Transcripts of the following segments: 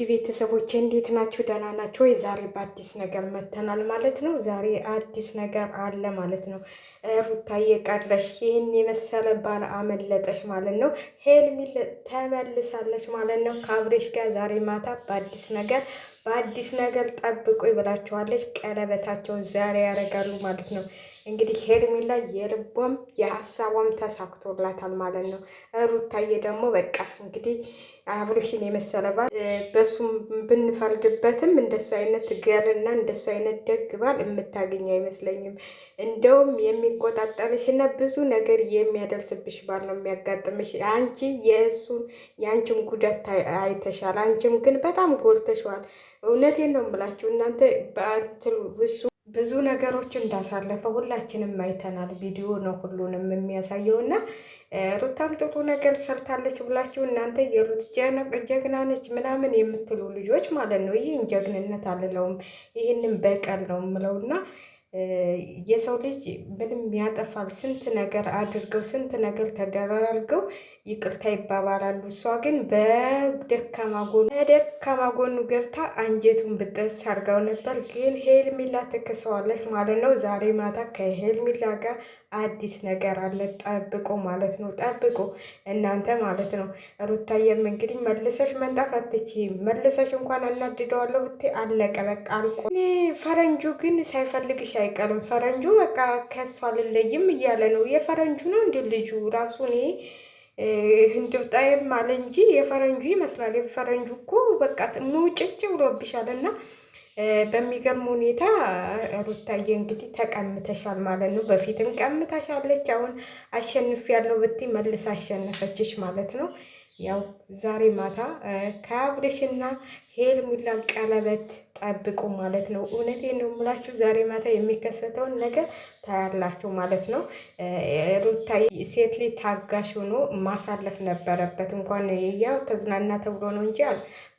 ቤተሰቦች እንዴት ናችሁ? ደህና ናችሁ ወይ? ዛሬ በአዲስ ነገር መተናል ማለት ነው። ዛሬ አዲስ ነገር አለ ማለት ነው። ሩታዬ ቀረሽ፣ ይህን የመሰለ ባል አመለጠሽ ማለት ነው። ሄርሜላ ተመልሳለች ማለት ነው ከአብሬሽ ጋር ዛሬ ማታ በአዲስ ነገር ጠብቁ ይብላችኋለች። ቀለበታቸውን ዛሬ ያደርጋሉ ማለት ነው። እንግዲህ ሄርሜላ የልቧም የሀሳቧም ተሳክቶላታል ማለት ነው። ሩታዬ ደግሞ በቃ እንግዲህ አብሬሽን የመሰለ ባል በሱም ብንፈርድበትም እንደሱ አይነት ገርና እንደሱ አይነት ደግ ባል የምታገኝ አይመስለኝም። እንደውም የሚቆጣጠርሽ እና ብዙ ነገር የሚያደርስብሽ ባል ነው የሚያጋጥምሽ። አንቺ የአንቺን ጉዳት አይተሻል። አንቺም ግን በጣም ጎልተሸዋል። እውነቴን ነው የምላችሁ እናንተ በአንትሉ ብዙ ነገሮች እንዳሳለፈ ሁላችንም አይተናል። ቪዲዮ ነው ሁሉንም የሚያሳየው እና ሩታም ጥሩ ነገር ሰርታለች ብላችሁ እናንተ የሩት ጀግና ነች ምናምን የምትሉ ልጆች ማለት ነው። ይህን ጀግንነት አልለውም፣ ይህንን በቀል ነው የምለውና የሰው ልጅ ምንም ያጠፋል። ስንት ነገር አድርገው ስንት ነገር ተደራርገው ይቅርታ ይባባላሉ። እሷ ግን በደካማ ጎኑ ገብታ አንጀቱን ብጥስ አድርጋው ነበር። ግን ሄርሜላ ትክሰዋለች ማለት ነው። ዛሬ ማታ ከሄርሜላ ጋር አዲስ ነገር አለ። ጠብቆ ማለት ነው። ጠብቆ እናንተ ማለት ነው። ሩታየም እንግዲህ መልሰሽ መንጣት አትችይም። መልሰሽ እንኳን አናድደዋለሁ ብትይ አለቀ በቃ አልቆ። ፈረንጁ ግን ሳይፈልግሽ አይቀርም። ፈረንጁ በቃ ከሷ አልለይም እያለ ነው። የፈረንጁ ነው እንዲ ልጁ ራሱ እኔ ህንድብጣይም አለ እንጂ የፈረንጁ ይመስላል። የፈረንጁ እኮ በቃ ሙጭጭ ብሎብሻል እና በሚገርም ሁኔታ ሩታዬ እንግዲህ ተቀምተሻል ማለት ነው። በፊትም ቀምታሻለች። አሁን አሸንፍ ያለው ብትይ መልስ አሸነፈችሽ ማለት ነው። ያው ዛሬ ማታ ከአብሬሽና ሄርሜላ ቀለበት ጠብቁ ማለት ነው። እውነቴን ነው የምላችሁ ዛሬ ማታ የሚከሰተውን ነገር ታያላችሁ ማለት ነው። ሩታዬ ሴት ልጅ ታጋሽ ሆኖ ማሳለፍ ነበረበት። እንኳን ያው ተዝናና ተብሎ ነው እንጂ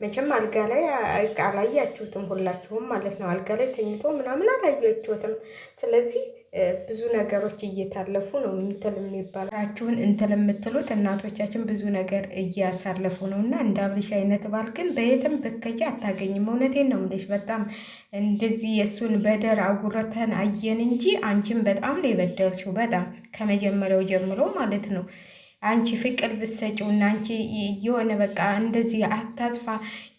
መቼም አልጋ ላይ አላያችሁትም ሁላችሁም ማለት ነው። አልጋ ላይ ተኝቶ ምናምን አላያችሁትም። ስለዚህ ብዙ ነገሮች እየታለፉ ነው እንትን የሚባላችሁን እንትን የምትሉት እናቶቻችን ብዙ ነገር እያሳለፉ ነው። እና እንደ አብሬሽ አይነት ባል ግን በየትም ብከጂ አታገኝም። እውነቴን ነው የምልሽ። በጣም እንደዚህ የእሱን በደር አጉረተን አየን እንጂ አንቺን በጣም ነው የበደልሽው። በጣም ከመጀመሪያው ጀምሮ ማለት ነው። አንቺ ፍቅር ብትሰጪው እና አንቺ የሆነ በቃ እንደዚህ አታጥፋ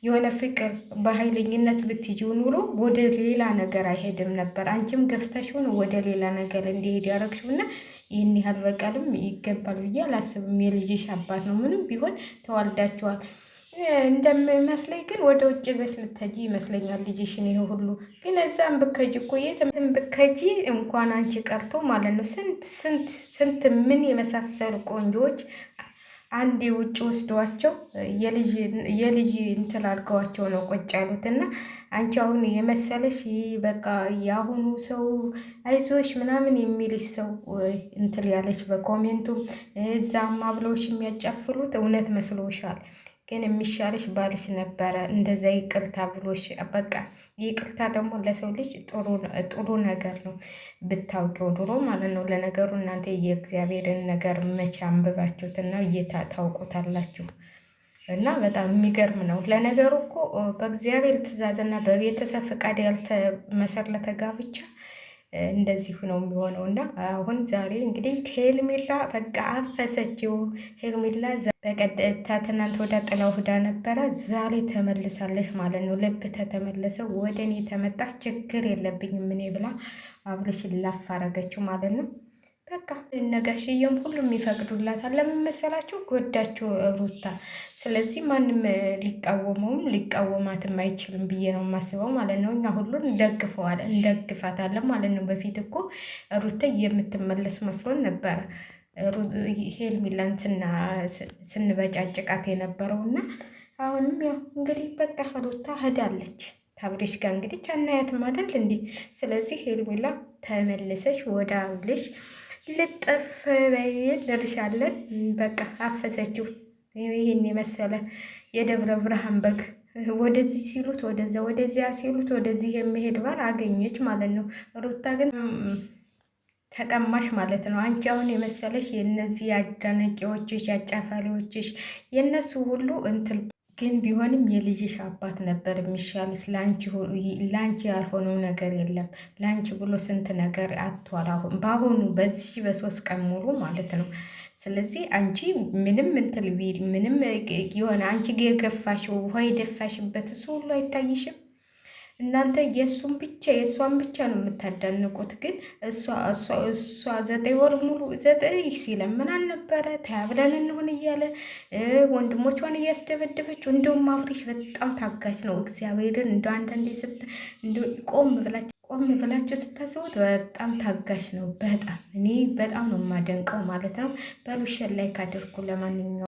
የሆነ ፍቅር በኃይለኝነት ብትይጂው ኑሮ ወደ ሌላ ነገር አይሄድም ነበር። አንቺም ገፍተሽው ነው ወደ ሌላ ነገር እንዲሄድ ያደረግሽውና ይህን ያህል በቀልም ይገባል ብዬ አላስብም። የልጅሽ አባት ነው። ምንም ቢሆን ተዋልዳችኋል። እንደሚመስለኝ ግን ወደ ውጭ ይዘሽ ልትሄጂ ይመስለኛል ልጅሽን። ይሄ ሁሉ ግን እዛም ብከጂ እኮ የትም ብከጂ እንኳን አንቺ ቀርቶ ማለት ነው ስንት ምን የመሳሰሉ ቆንጆዎች አንዴ ውጭ ወስደዋቸው የልጅ እንትን አድርገዋቸው ነው ቁጭ ያሉት። እና አንቺ አሁን የመሰለሽ በቃ የአሁኑ ሰው አይዞሽ ምናምን የሚልሽ ሰው እንትን ያለሽ በኮሜንቱም እዛም አብለውሽ የሚያጫፍሉት እውነት መስሎሻል። ግን የሚሻልሽ ባልሽ ነበረ እንደዛ ይቅርታ ብሎሽ። በቃ ይቅርታ ደግሞ ለሰው ልጅ ጥሩ ነገር ነው ብታውቂው ድሮ ማለት ነው። ለነገሩ እናንተ የእግዚአብሔርን ነገር መቼ አንብባችሁትና ታውቁታላችሁ። እና በጣም የሚገርም ነው። ለነገሩ እኮ በእግዚአብሔር ትእዛዝና በቤተሰብ ፈቃድ ያልተመሰረተ ጋብቻ እንደዚህ ነው የሚሆነው። እና አሁን ዛሬ እንግዲህ ሄርሜላ በቃ አፈሰችው። ሄርሜላ በቀጥታ ትናንት ወደ ጥላው ሂዳ ነበረ። ዛሬ ተመልሳለች ማለት ነው። ልብ ተተመለሰ ወደ እኔ ተመጣ ችግር የለብኝም እኔ ብላ አብሬሽን ላፍ አረገችው ማለት ነው። በቃ ነጋሽዬም ሁሉም ይፈቅዱላታል። ለምን መሰላችሁ? ጎዳችሁ ሩታ። ስለዚህ ማንም ሊቃወማትም አይችልም ብዬ ነው የማስበው ማለት ነው። እኛ ሁሉን እንደግፋታለን ማለት ነው። በፊት እኮ ሩታ የምትመለስ መስሎን ነበረ ሄርሜላን ስንበጫጭቃት የነበረውና አሁንም ያው እንግዲህ በቃ ሩታ ሄዳለች ከአብሬሽ ጋር እንግዲህ ቻናያትም አይደል እንዴ? ስለዚህ ሄርሜላ ተመለሰች ወደ አብሬሽ ልጥፍ በይ እንልሻለን። በቃ አፈሰችው። ይህን የመሰለ የደብረ ብርሃን በግ ወደዚህ ሲሉት ወደዛ፣ ወደዚያ ሲሉት ወደዚህ የሚሄድ ባል አገኘች ማለት ነው። ሩታ ግን ተቀማሽ ማለት ነው። አንቺ አሁን የመሰለሽ የነዚህ አዳናቂዎችሽ፣ አጫፋሪዎችሽ የነሱ ሁሉ እንትን ግን ቢሆንም የልጅሽ አባት ነበር የሚሻልሽ። ለአንቺ ያልሆነው ነገር የለም። ለአንቺ ብሎ ስንት ነገር አጥቷል። አሁን በአሁኑ በዚህ በ3 ቀን ሙሉ ማለት ነው። ስለዚህ አንቺ ምንም እንትል ቢል ምንም የሆነ አንቺ የገፋሽው ውሃ የደፋሽበት እሱ ሁሉ አይታይሽም። እናንተ የእሱን ብቻ የእሷን ብቻ ነው የምታዳንቁት። ግን እሷ 9 ወር ሙሉ 9 ሲለምን አልነበረ ተያብለን እንሆን እያለ ወንድሞቿን እያስደበደበችው። እንደውም አብርሽ በጣም ታጋች ነው። እግዚአብሔርን እንደ አንዳንዴ ቆም ብላችሁ ስታስቡት በጣም ታጋሽ ነው። በጣም እኔ በጣም ነው የማደንቀው ማለት ነው። በሉሸን ላይ ካደርኩ ለማንኛውም